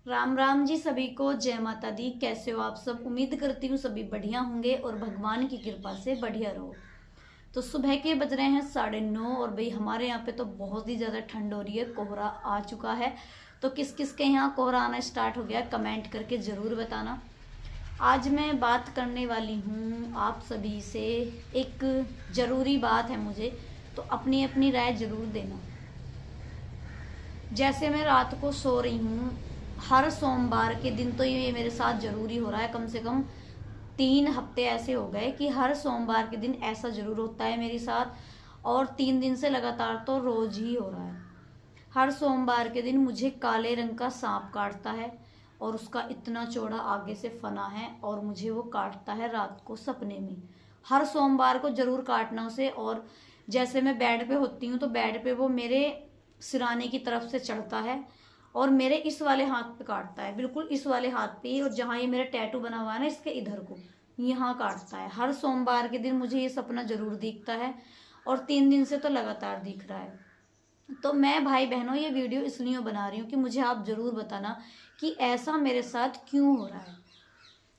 राम राम जी सभी को। जय माता दी। कैसे हो आप सब? उम्मीद करती हूँ सभी बढ़िया होंगे और भगवान की कृपा से बढ़िया रहो। तो सुबह के बज रहे हैं 9:30 और भाई हमारे यहाँ पे तो बहुत ही ज़्यादा ठंड हो रही है, कोहरा आ चुका है। तो किस किस के यहाँ कोहरा आना स्टार्ट हो गया कमेंट करके ज़रूर बताना। आज मैं बात करने वाली हूँ आप सभी से, एक ज़रूरी बात है मुझे, तो अपनी अपनी राय ज़रूर देना। जैसे मैं रात को सो रही हूँ, हर सोमवार के दिन तो ये मेरे साथ ज़रूरी हो रहा है, कम से कम 3 हफ्ते ऐसे हो गए कि हर सोमवार के दिन ऐसा ज़रूर होता है मेरे साथ। और 3 दिन से लगातार तो रोज़ ही हो रहा है। हर सोमवार के दिन मुझे काले रंग का सांप काटता है और उसका इतना चौड़ा आगे से फना है और मुझे वो काटता है रात को सपने में। हर सोमवार को ज़रूर काटना उसे। और जैसे मैं बेड पे होती हूँ तो बेड पे वो मेरे सिराने की तरफ से चढ़ता है और मेरे इस वाले हाथ पे काटता है, बिल्कुल इस वाले हाथ पे ही, और जहाँ ये मेरा टैटू बना हुआ है ना इसके इधर को, यहाँ काटता है। हर सोमवार के दिन मुझे ये सपना जरूर दिखता है और 3 दिन से तो लगातार दिख रहा है। तो मैं भाई बहनों ये वीडियो इसलिए बना रही हूँ कि मुझे आप ज़रूर बताना कि ऐसा मेरे साथ क्यों हो रहा है।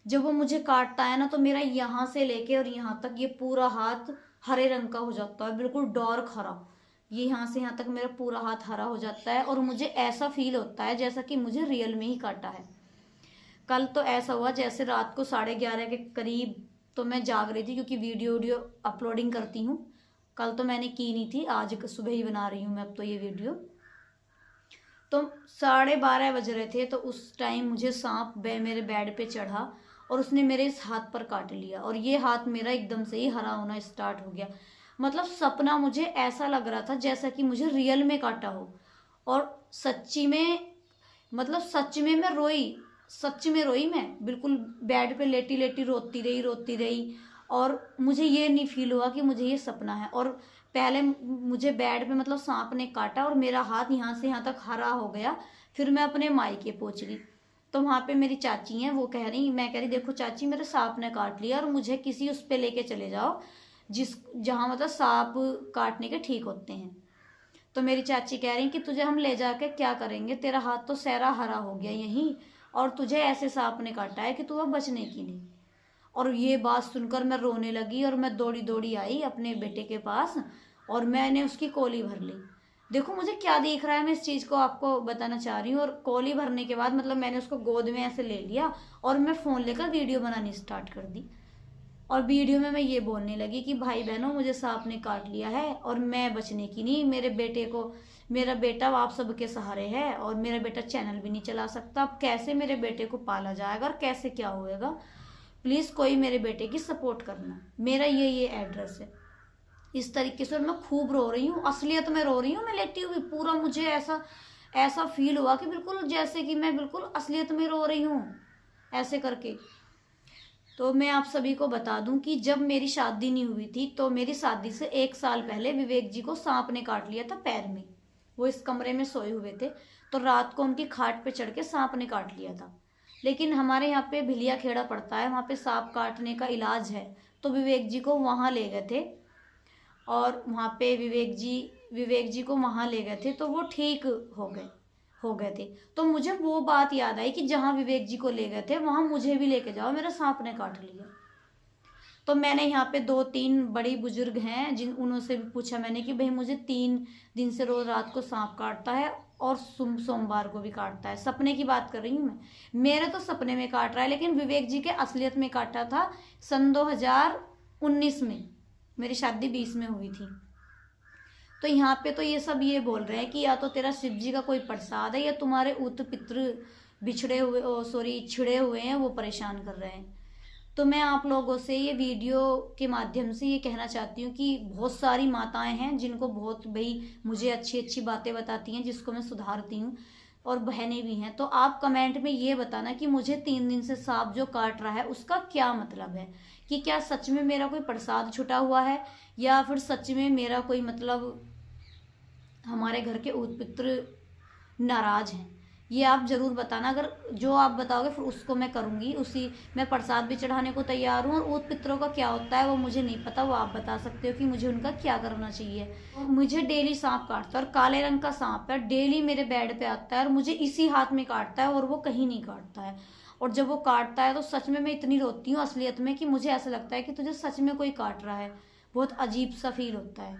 जब वो मुझे काटता है ना तो मेरा यहाँ से लेके और यहाँ तक ये पूरा हाथ हरे रंग का हो जाता है, बिल्कुल डार्क हरा। ये यहाँ से यहाँ तक मेरा पूरा हाथ हरा हो जाता है और मुझे ऐसा फील होता है जैसा कि मुझे रियल में ही काटा है। कल तो ऐसा हुआ जैसे रात को 11:30 के करीब तो मैं जाग रही थी, क्योंकि वीडियो अपलोडिंग करती हूँ। कल तो मैंने की नहीं थी, आज सुबह ही बना रही हूँ मैं अब तो ये वीडियो। तो 12:30 बज रहे थे तो उस टाइम मुझे सांप मेरे बेड पे चढ़ा और उसने मेरे इस हाथ पर काट लिया और ये हाथ मेरा एकदम से ही हरा होना स्टार्ट हो गया। मतलब सपना मुझे ऐसा लग रहा था जैसा कि मुझे रियल में काटा हो। और सच्ची में, मतलब सच में मैं रोई, सच में रोई। मैं बिल्कुल बेड पे लेटी लेटी रोती रही और मुझे ये नहीं फील हुआ कि मुझे ये सपना है। और पहले मुझे बेड पे मतलब सांप ने काटा और मेरा हाथ यहाँ से यहाँ तक हरा हो गया। फिर मैं अपने मायके पहुँच गई तो वहाँ पे मेरी चाची हैं, वो कह रही, मैं कह रही देखो चाची मेरे सांप ने काट लिया और मुझे किसी उस पे लेके चले जाओ जहाँ मतलब सांप काटने के ठीक होते हैं। तो मेरी चाची कह रही कि तुझे हम ले जाके क्या करेंगे, तेरा हाथ तो सहरा हरा हो गया यहीं और तुझे ऐसे सांप ने काटा है कि तू अब बचने की नहीं। और ये बात सुनकर मैं रोने लगी और मैं दौड़ी दौड़ी आई अपने बेटे के पास और मैंने उसकी कोली भर ली। देखो मुझे क्या दिख रहा है, मैं इस चीज़ को आपको बताना चाह रही हूँ। और कोली भरने के बाद मतलब मैंने उसको गोद में ऐसे ले लिया और मैं फ़ोन लेकर वीडियो बनानी स्टार्ट कर दी। और वीडियो में मैं ये बोलने लगी कि भाई बहनों मुझे सांप ने काट लिया है और मैं बचने की नहीं। मेरे बेटे को, मेरा बेटा आप सबके सहारे है और मेरा बेटा चैनल भी नहीं चला सकता। अब कैसे मेरे बेटे को पाला जाएगा और कैसे क्या होएगा। प्लीज़ कोई मेरे बेटे की सपोर्ट करना। मेरा ये एड्रेस है। इस तरीके से मैं खूब रो रही हूँ, असलियत में रो रही हूँ। मैं लेटी हुई पूरा मुझे ऐसा ऐसा फील हुआ कि बिल्कुल जैसे कि मैं बिल्कुल असलियत में रो रही हूँ ऐसे करके। तो मैं आप सभी को बता दूं कि जब मेरी शादी नहीं हुई थी तो मेरी शादी से 1 साल पहले विवेक जी को सांप ने काट लिया था पैर में। वो इस कमरे में सोए हुए थे तो रात को उनकी खाट पे चढ़ के सांप ने काट लिया था। लेकिन हमारे यहाँ पे भिलिया खेड़ा पड़ता है, वहाँ पे सांप काटने का इलाज है। तो विवेक जी को वहाँ ले गए थे और वहाँ पे विवेक जी को वहाँ ले गए थे तो वो ठीक हो गए थे। तो मुझे वो बात याद आई कि जहाँ विवेक जी को ले गए थे वहाँ मुझे भी लेके जाओ, मेरा सांप ने काट लिया। तो मैंने यहाँ पे 2-3 बड़ी बुजुर्ग हैं जिन उनसे भी पूछा मैंने कि भाई मुझे 3 दिन से रोज रात को सांप काटता है और सोमवार को भी काटता है। सपने की बात कर रही हूँ मैं, मेरे तो सपने में काट रहा है, लेकिन विवेक जी के असलियत में काटा था सन 2019 में। मेरी शादी 20 में हुई थी। तो यहाँ पे तो ये सब ये बोल रहे हैं कि या तो तेरा शिव जी का कोई प्रसाद है या तुम्हारे उत पितृ छिड़े हुए हैं, वो परेशान कर रहे हैं। तो मैं आप लोगों से ये वीडियो के माध्यम से ये कहना चाहती हूँ कि बहुत सारी माताएं हैं जिनको बहुत भाई मुझे अच्छी अच्छी बातें बताती हैं जिसको मैं सुधारती हूँ, और बहनें भी हैं। तो आप कमेंट में ये बताना कि मुझे 3 दिन से सांप जो काट रहा है उसका क्या मतलब है, कि क्या सच में मेरा कोई प्रसाद छुटा हुआ है या फिर सच में मेरा कोई मतलब हमारे घर के उत्पित्र नाराज हैं। ये आप ज़रूर बताना। अगर जो आप बताओगे फिर उसको मैं करूँगी। उसी मैं प्रसाद भी चढ़ाने को तैयार हूँ। और ऊत पितरों का क्या होता है वो मुझे नहीं पता, वो आप बता सकते हो कि मुझे उनका क्या करना चाहिए। मुझे डेली सांप काटता है, और काले रंग का सांप है, डेली मेरे बेड पे आता है और मुझे इसी हाथ में काटता है और वो कहीं नहीं काटता है। और जब वो काटता है तो सच में मैं इतनी रोती हूँ असलियत में, कि मुझे ऐसा लगता है कि तुझे सच में कोई काट रहा है। बहुत अजीब सा फील होता है।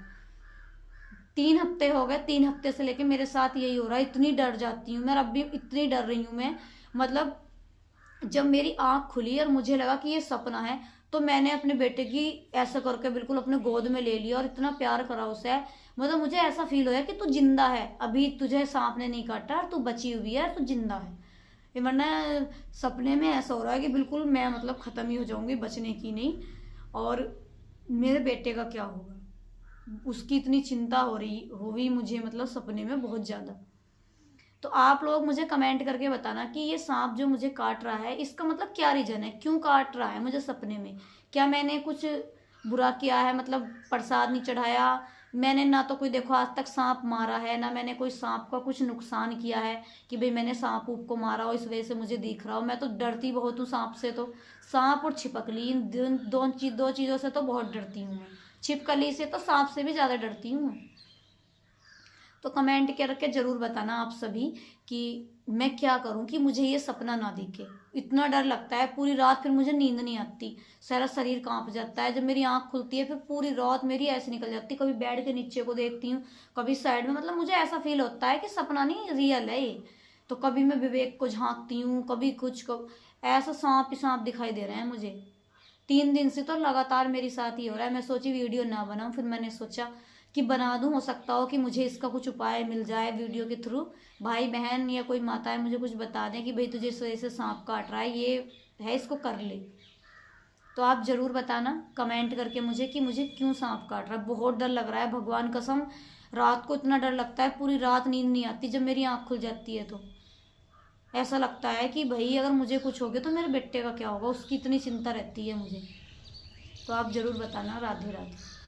3 हफ्ते हो गए, 3 हफ्ते से लेके मेरे साथ यही हो रहा है। इतनी डर जाती हूँ मैं, अब भी इतनी डर रही हूँ मैं। मतलब जब मेरी आंख खुली और मुझे लगा कि ये सपना है, तो मैंने अपने बेटे की ऐसा करके बिल्कुल अपने गोद में ले लिया और इतना प्यार करा उसे। मतलब मुझे ऐसा फील होया कि तू जिंदा है, अभी तुझे सांप ने नहीं काटा और तू बची हुई है, तू जिंदा है। ये वरना सपने में ऐसा हो रहा है कि बिल्कुल मैं मतलब खत्म ही हो जाऊंगी, बचने की नहीं। और मेरे बेटे का क्या होगा, उसकी इतनी चिंता हो रही हुई मुझे, मतलब सपने में बहुत ज्यादा। तो आप लोग मुझे कमेंट करके बताना कि ये सांप जो मुझे काट रहा है इसका मतलब क्या रीजन है, क्यों काट रहा है मुझे सपने में। क्या मैंने कुछ बुरा किया है, मतलब प्रसाद नहीं चढ़ाया, मैंने ना तो कोई देखो आज तक सांप मारा है, ना मैंने कोई सांप का कुछ नुकसान किया है कि भाई मैंने सांप ऊप को मारा हो इस वजह से मुझे दिख रहा हो। मैं तो डरती बहुत हूँ सांप से। तो सांप और छिपकली, इन दो चीज़ों से तो बहुत डरती हूँ मैं। छिपकली से तो सांप से भी ज़्यादा डरती हूँ मैं। तो कमेंट करके जरूर बताना आप सभी कि मैं क्या करूं कि मुझे ये सपना ना दिखे। इतना डर लगता है पूरी रात, फिर मुझे नींद नहीं आती, सारा शरीर कांप जाता है। जब मेरी आंख खुलती है फिर पूरी रात मेरी ऐसे निकल जाती, कभी बेड के नीचे को देखती हूँ, कभी साइड में। मतलब मुझे ऐसा फील होता है कि सपना नहीं रियल है ये। तो कभी मैं विवेक को झांकती हूँ, कभी कुछ ऐसा सांप ही सांप दिखाई दे रहे हैं मुझे। 3 दिन से तो लगातार मेरे साथ ही हो रहा है। मैं सोची वीडियो ना बनाऊं, फिर मैंने सोचा कि बना दूं, हो सकता हो कि मुझे इसका कुछ उपाय मिल जाए वीडियो के थ्रू। भाई बहन या कोई माता है मुझे कुछ बता दें कि भाई तुझे इस वजह से सांप काट रहा है, ये है, इसको कर ले। तो आप जरूर बताना कमेंट करके मुझे कि मुझे क्यों सांप काट रहा है। बहुत डर लग रहा है, भगवान कसम। रात को इतना डर लगता है, पूरी रात नींद नहीं आती जब मेरी आँख खुल जाती है। तो ऐसा लगता है कि भाई अगर मुझे कुछ हो गया तो मेरे बेटे का क्या होगा, उसकी इतनी चिंता रहती है मुझे। तो आप जरूर बताना। राधे राधे।